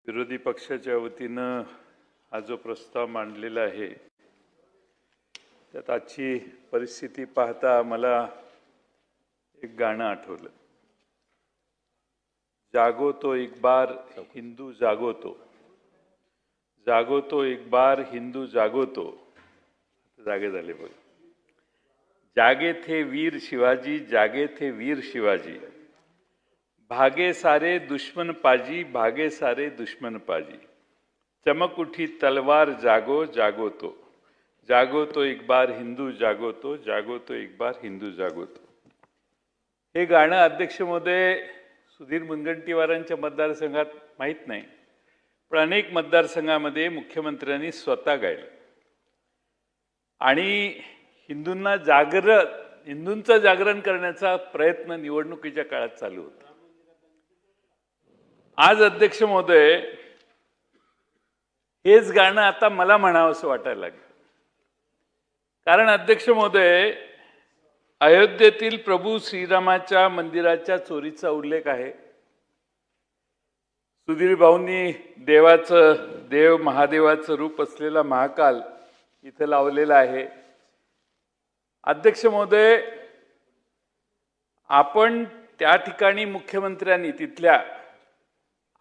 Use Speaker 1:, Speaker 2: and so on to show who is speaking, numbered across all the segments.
Speaker 1: विरोधी पक्षाच्या वतीनं हा जो प्रस्ताव मांडलेला आहे त्यात आजची परिस्थिती पाहता मला एक गाणं आठवलं। जागो तो एक बार हिंदू जागो तो, जागो तो एक बार हिंदू जागो तो। जागे झाले बघ। जागे थे वीर शिवाजी, जागे थे वीर शिवाजी, भागे सारे दुश्मन पाजी, भागे सारे दुश्मन पाजी। चमक उठी तलवार जागो जागो तो, जागो तो एक बार हिंदू जागो तो, जागो तो एक बार हिंदू जागो तो। हे गाणं अध्यक्ष महोदय सुधीर मुनगंटीवारांच्या मतदारसंघात माहीत नाही, पण अनेक मतदारसंघामध्ये मुख्यमंत्र्यांनी स्वतः गायलं आणि हिंदूंचं जागरण करण्याचा प्रयत्न निवडणुकीच्या काळात चालू होता। आज अध्यक्ष महोदय हेच गाणं आता मला म्हणावंसं वाटायला लागलं, कारण अध्यक्ष महोदय अयोध्येतील प्रभू श्रीरामाच्या मंदिराच्या चोरीचा उल्लेख आहे। सुधीर भाऊंनी देव महादेवाचं रूप असलेला महाकाल इथे लावलेला आहे। अध्यक्ष महोदय आपण त्या ठिकाणी मुख्यमंत्र्यांनी तिथल्या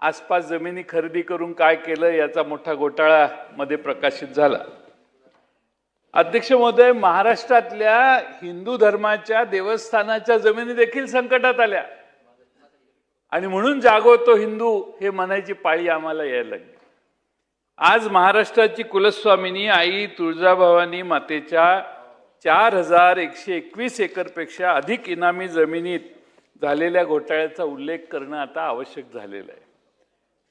Speaker 1: आसपास जमिनी खरेदी करून काय केलं याचा मोठा घोटाळा मध्ये प्रकाशित झाला। अध्यक्ष महोदय महाराष्ट्रातल्या हिंदू धर्माच्या देवस्थानाच्या जमिनी देखील संकटात आल्या आणि म्हणून जागो तो हिंदू हे म्हणायची पाळी आम्हाला यायला लागली। आज महाराष्ट्राची कुलस्वामिनी आई तुळजाभवानी मातेच्या 4121 एकरपेक्षा अधिक इनामी जमिनीत झालेल्या घोटाळ्याचा उल्लेख करणं आता आवश्यक झालेलं आहे।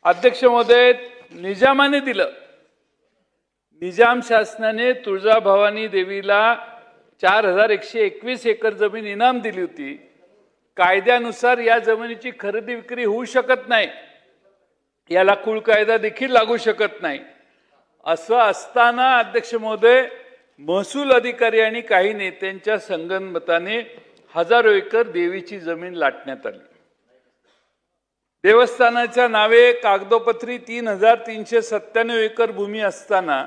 Speaker 1: अध्यक्ष महोदय निजामाने दिलं, निजाम शासनाने तुळजाभवानी देवीला 4121 एकर जमीन इनाम दिली होती। कायद्यानुसार या जमिनीची खरेदी विक्री होऊ शकत नाही, याला कुळ कायदा देखील लागू शकत नाही। असं असताना अध्यक्ष महोदय महसूल अधिकारी आणि काही नेत्यांच्या संगनमताने हजारो एकर देवीची जमीन लाटण्यात आली। देवस्थानाच्या नावे कागदोपत्री 3397 एकर भूमी असताना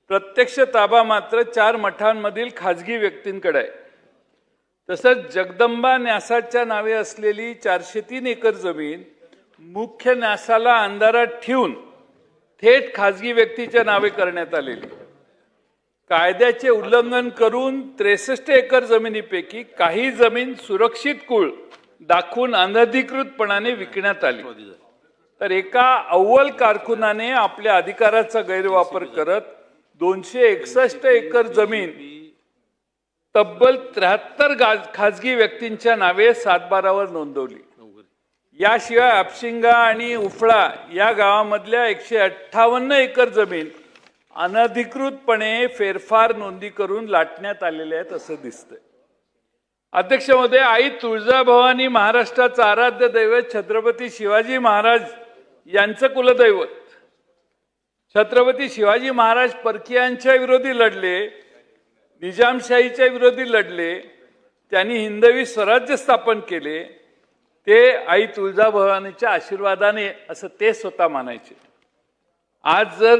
Speaker 1: प्रत्यक्ष ताबा मात्र 4 मठांमधील खाजगी व्यक्तींकडे आहे। तसंच जगदंबा न्यासाच्या नावे असलेली 403 एकर जमीन मुख्य न्यासाला अंधारात ठेवून थेट खाजगी व्यक्तीच्या नावे करण्यात आलेली। कायद्याचे उल्लंघन करून 63 एकर जमिनीपैकी काही जमीन सुरक्षित कुळ दाखवून अनधिकृतपणाने विकण्यात आली। तर एका अव्वल कारकुनाने आपल्या अधिकाराचा गैरवापर करत 261 एकर जमीन तब्बल 73 खाजगी व्यक्तींच्या नावे 7/12 नोंदवली। याशिवाय आपशिंगा आणि उफळा या गावामधल्या 158 एकर जमीन अनधिकृतपणे फेरफार नोंदी करून लाटण्यात आलेल्या आहेत असं दिसतंय। अध्यक्ष महोदय आई तुळजाभवानी महाराष्ट्राचं आराध्य दैवत छत्रपती शिवाजी महाराज यांचं कुलदैवत। छत्रपती शिवाजी महाराज परकीयांच्या विरोधी लढले, निजामशाहीच्या विरोधी लढले, त्यांनी हिंदवी स्वराज्य स्थापन केले, ते आई तुळजाभवानीच्या आशीर्वादाने असं ते स्वतः मानायचे। आज जर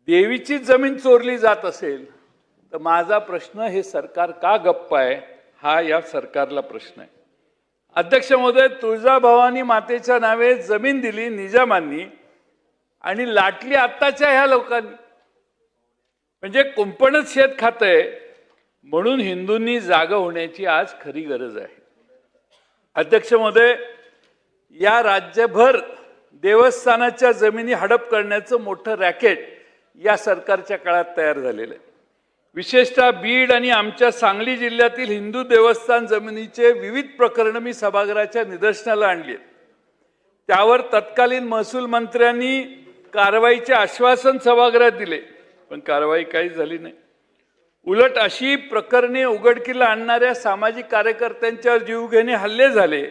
Speaker 1: देवीची जमीन चोरली जात असेल तर माझा प्रश्न हे सरकार का गप्प आहे हा या सरकारला प्रश्न आहे। अध्यक्ष महोदय तुळजाभवानी मातेच्या नावे जमीन दिली निजामांनी आणि लाटली आत्ताच्या ह्या लोकांनी, म्हणजे कुंपणच शेत खातंय। म्हणून हिंदूंनी जागा होण्याची आज खरी गरज आहे। अध्यक्ष महोदय या राज्यभर देवस्थानाच्या जमिनी हडप करण्याचं मोठं रॅकेट या सरकारच्या काळात तयार झालेलं आहे। विशेषतः बीड आणि आमच्या सांगली जिल्ह्यातील हिंदू देवस्थान जमिनीचे विविध प्रकरण मी सभागृहाच्या निदर्शनाला आणली आहेत। त्यावर तत्कालीन महसूल मंत्र्यांनी कारवाईचे आश्वासन सभागृहात दिले, पण कारवाई काही झाली नाही। उलट अशी प्रकरणे उघडकीला आणणाऱ्या सामाजिक कार्यकर्त्यांच्यावर जीवघेणे हल्ले झाले,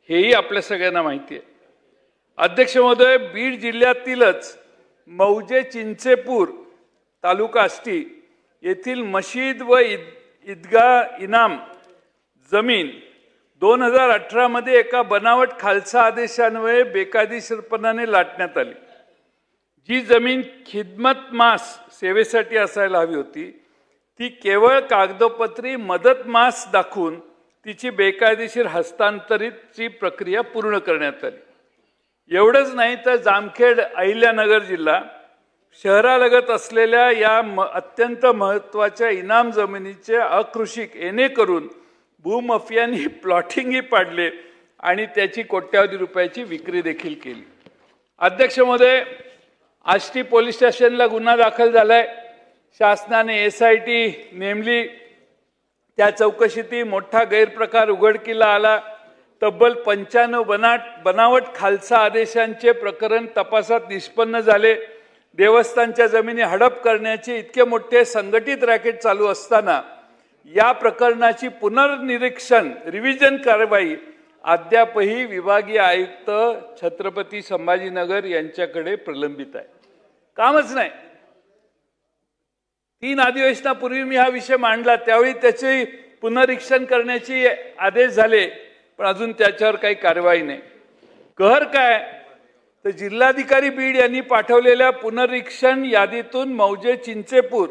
Speaker 1: हेही आपल्या सगळ्यांना माहिती आहे। अध्यक्ष महोदय बीड जिल्ह्यातीलच मौजे चिंचेपूर तालुका आष्टी येथील मशीद व ईदगाह इनाम जमीन 2018 मध्ये एका बनावट खालसा आदेशान्वये बेकायदेशीरपणाने लाटण्यात आली। जी जमीन खिदमत मास सेवेसाठी असायला हवी होती ती केवळ कागदोपत्री मदत मास दाखवून तिची बेकायदेशीर हस्तांतरितची प्रक्रिया पूर्ण करण्यात आली। एवढंच नाही तर जामखेड अहिल्यानगर जिल्हा शहरालगत असलेल्या या अत्यंत महत्त्वाच्या इनाम जमिनीचे अकृषिक येणे करून भूमाफियांनी प्लॉटिंगही पाडले आणि त्याची कोट्यावधी रुपयाची विक्री देखील केली। अध्यक्ष महोदय, आष्टी पोलीस स्टेशनला गुन्हा दाखल झालाय। शासनाने SIT नेमली। त्या चौकशीत मोठा गैरप्रकार उघडकीला आला। तब्बल 95 बनावट खालसा आदेशांचे प्रकरण तपासात निष्पन्न झाले। देवस्थानच्या जमिनी हडप करण्याचे इतके मोठे संघटित रॅकेट चालू असताना या प्रकरणाची पुनर्निरीक्षण रिव्हिजन कारवाई अद्यापही विभागीय आयुक्त छत्रपती संभाजीनगर यांच्याकडे प्रलंबित आहे। कामच नाही। 3 अधिवेशनापूर्वी मी हा विषय मांडला, त्यावेळी त्याचे पुनरीक्षण करण्याचे आदेश झाले, पण अजून त्याच्यावर काही कारवाई नाही। कहर काय तर जिल्हाधिकारी बीड यांनी पाठवलेल्या पुनरीक्षण यादीतून मौजे चिंचेपूर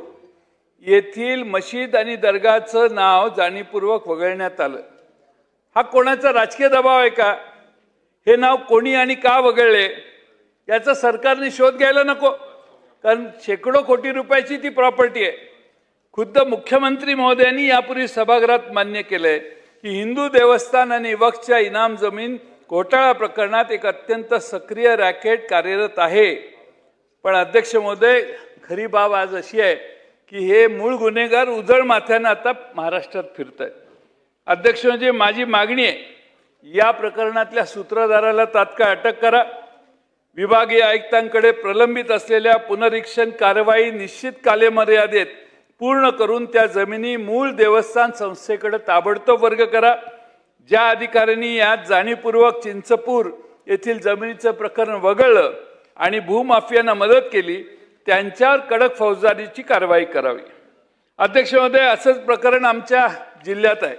Speaker 1: येथील मशीद आणि दर्गाचं नाव जाणीवपूर्वक वगळण्यात आलं। हा कोणाचा राजकीय दबाव आहे का? हे नाव कोणी आणि का वगळले याचा सरकारने शोध घ्यायला नको, कारण शेकडो कोटी रुपयाची ती प्रॉपर्टी आहे। खुद्द मुख्यमंत्री महोदयांनी यापूर्वी सभागृहात मान्य केलंय की हिंदू देवस्थान आणि वक्फच्या इनाम जमीन घोटाळा प्रकरणात एक अत्यंत सक्रिय रॅकेट कार्यरत आहे। पण अध्यक्ष महोदय, खरी बाब आज अशी आहे की हे मूळ गुन्हेगार उजळ माथ्याने आता महाराष्ट्रात फिरत आहेत। अध्यक्ष, म्हणजे माझी मागणी आहे, या प्रकरणातल्या सूत्रधाराला तात्काळ अटक करा। विभागीय आयुक्तांकडे प्रलंबित असलेल्या पुनरीक्षण कारवाई निश्चित कालमर्यादेत पूर्ण करून त्या जमिनी मूळ देवस्थान संस्थेकडे ताबडतोब वर्ग करा। ज्या अधिकाऱ्यांनी यात जाणीवपूर्वक चिंचपूर येथील जमिनीचं प्रकरण वगळलं आणि भूमाफियांना मदत केली त्यांच्यावर कडक फौजदारीची कारवाई करावी। अध्यक्ष महोदय, असंच प्रकरण आमच्या जिल्ह्यात आहे।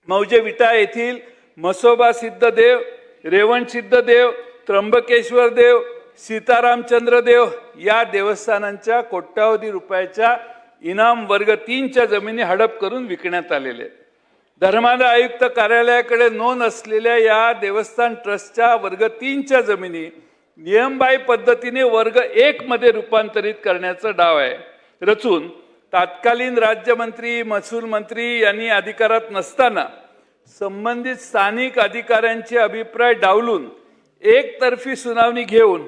Speaker 1: मौजे विटा येथील म्हसोबा सिद्धदेव, रेवण सिद्धदेव, त्र्यंबकेश्वर देव, सीतारामचंद्र देव या देवस्थानांच्या कोट्यावधी रुपयाच्या इनाम वर्ग 3च्या जमिनी हडप करून विकण्यात आलेल्या आहेत। धर्मादाय आयुक्त कार्यालयाकडे नोंद असलेल्या या देवस्थान ट्रस्टच्या वर्ग 3च्या जमिनी नियमबाह्य पद्धतीने वर्ग 1 मध्ये रूपांतरित करण्याचा डाव आहे रचून तत्कालीन राज्यमंत्री महसूल मंत्री यांनी अधिकारात नसताना संबंधित स्थानिक अधिकाऱ्यांचे अभिप्राय डावलून एकतर्फी सुनावणी घेऊन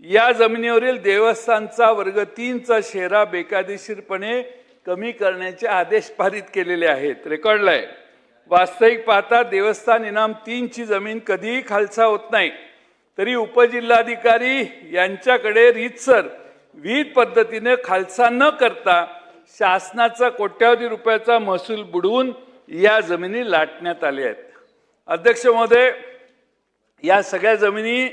Speaker 1: या जमिनीवरील देवस्थानचा वर्ग 3चा शेरा बेकायदेशीरपणे कमी करण्याचे आदेश पारित केलेले आहेत। रेकॉर्डला आहे। वास्तविक पाहता देवस्थान इनाम 3ची जमीन कधीही खालसा होत नाही, तरी उपजिल्हाधिकारी यांच्याकडे रीतसर विहित पद्धतीने खालसा न करता शासनाचा कोट्यावधी रुपयाचा महसूल बुडवून या जमिनी लाटण्यात आल्या आहेत। अध्यक्ष महोदय, या सगळ्या जमिनी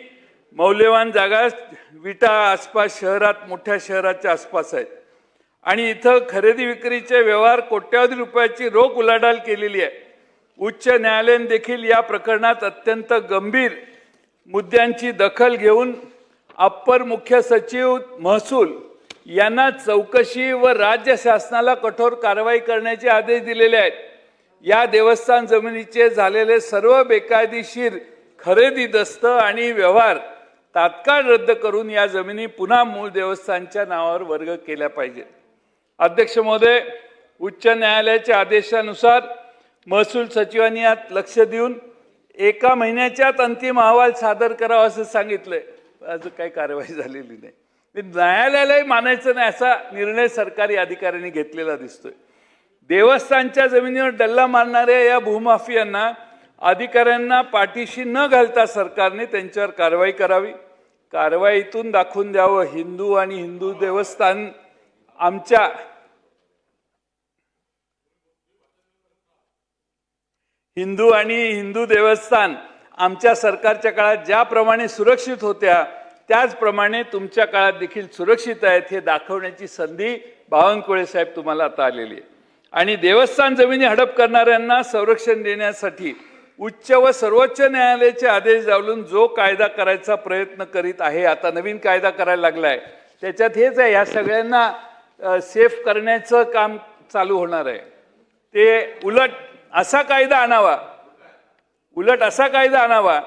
Speaker 1: मौल्यवान जागा विटा आसपास शहरात मोठ्या शहराच्या आसपास आहेत आणि इथं खरेदी विक्रीचे व्यवहार कोट्यावधी रुपयाची रोख उलाढाल केलेली आहे। उच्च न्यायालयाने देखील या प्रकरणात अत्यंत गंभीर मुद्द्यांची दखल घेऊन अप्पर मुख्य सचिव महसूल यांना चौकशी व राज्य शासनाला कठोर कारवाई करण्याचे आदेश दिलेले आहेत। या देवस्थान जमिनीचे झालेले सर्व बेकायदेशीर खरेदी दस्त आणि व्यवहार तात्काळ रद्द करून या जमिनी पुन्हा मूळ देवस्थानच्या नावावर वर्ग केल्या पाहिजेत। अध्यक्ष महोदय, उच्च न्यायालयाच्या आदेशानुसार महसूल सचिवांनी यात लक्ष देऊन 1 महिन्याच्या आत अंतिम अहवाल सादर करावा असं सांगितलंय। अजून काही कारवाई झालेली नाही। न्यायालयालाही मानायचं नाही असा निर्णय सरकारी अधिकाऱ्यांनी घेतलेला दिसतोय। देवस्थानच्या जमिनीवर डल्ला मारणाऱ्या या भूमाफियांना अधिकाऱ्यांना पाठीशी न घालता सरकारने त्यांच्यावर कारवाई करावी। कारवाईतून दाखवून द्यावं हिंदू आणि हिंदू देवस्थान आमच्या हिंदू आणि हिंदू देवस्थान आमच्या सरकारच्या काळात ज्याप्रमाणे सुरक्षित होत्या त्याचप्रमाणे तुमच्या काळात देखील सुरक्षित आहेत हे दाखवण्याची संधी बावनकुळे साहेब तुम्हाला आता आलेली आहे। आणि देवस्थान जमिनी हडप करणाऱ्यांना संरक्षण देण्यासाठी उच्च व सर्वोच्च न्यायालयाचे आदेश जाळून जो कायदा करायचा प्रयत्न करीत आहे, आता नवीन कायदा करायला लागलाय, त्याच्यात हेच आहे, ह्या सगळ्यांना सेफ करण्याचं काम चालू होणार आहे. ते उलट असा कायदा आणावा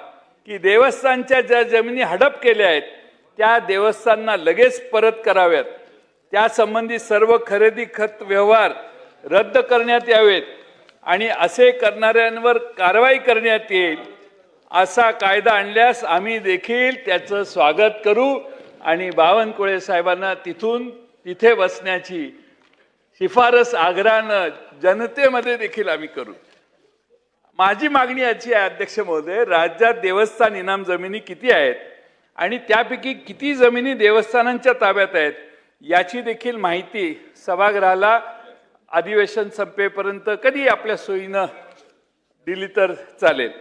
Speaker 1: की देवस्थानच्या ज्या जमिनी हडप केल्या आहेत त्या देवस्थानना लगेच परत कराव्यात. त्यासंबंधी सर्व खरेदी खत व्यवहार रद्द करण्यात यावेत आणि असे करणाऱ्यांवर कारवाई करण्यात येईल. असा कायदा आणल्यास आम्ही देखील त्याचं स्वागत करू आणि बावनकुळे साहेबांना तिथे बसण्याची शिफारस आग्रहानं जनतेमध्ये देखील आम्ही करू. माझी मागणी याची आहे अध्यक्ष महोदय, राज्यात देवस्थान इनाम जमिनी किती आहेत आणि त्यापैकी किती जमिनी देवस्थानांच्या ताब्यात आहेत याची देखील माहिती सभागृहाला अधिवेशन संपेपर्यंत कधी आपल्या सोयीनं दिली तर चालेल.